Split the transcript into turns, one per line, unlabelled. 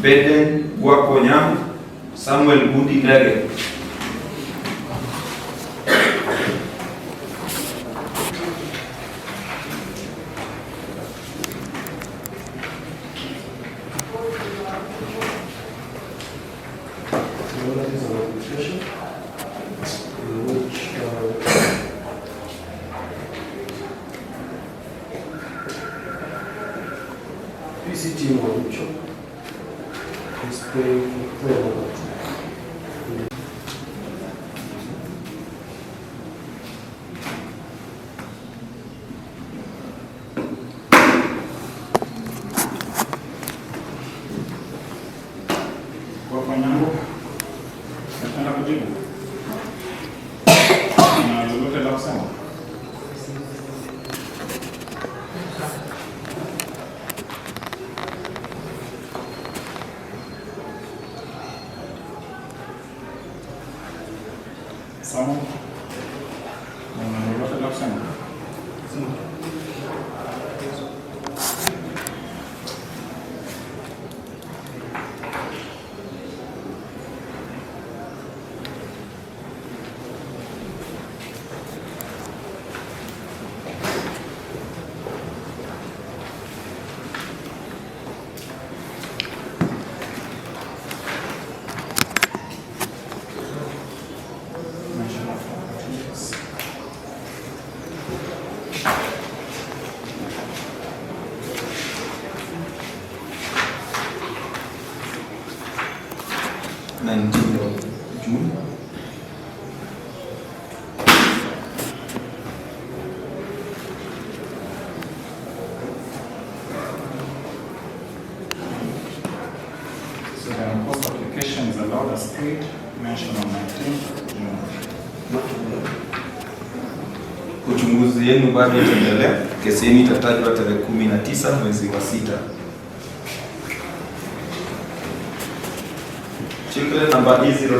Beden Wakonya, Samuel Budi Lege.
PCT monitor display relevant.
Wafanyangu, nataka kujibu. Na lolote la kusema? Sawa. Na lolote la kusema?
June.
So the post application is allowed as paid, mentioned on 19th June.
Uchunguzi yenu bado itaendelea. Kesi yenu itatajwa tarehe 19 mwezi wa 6. Children number E0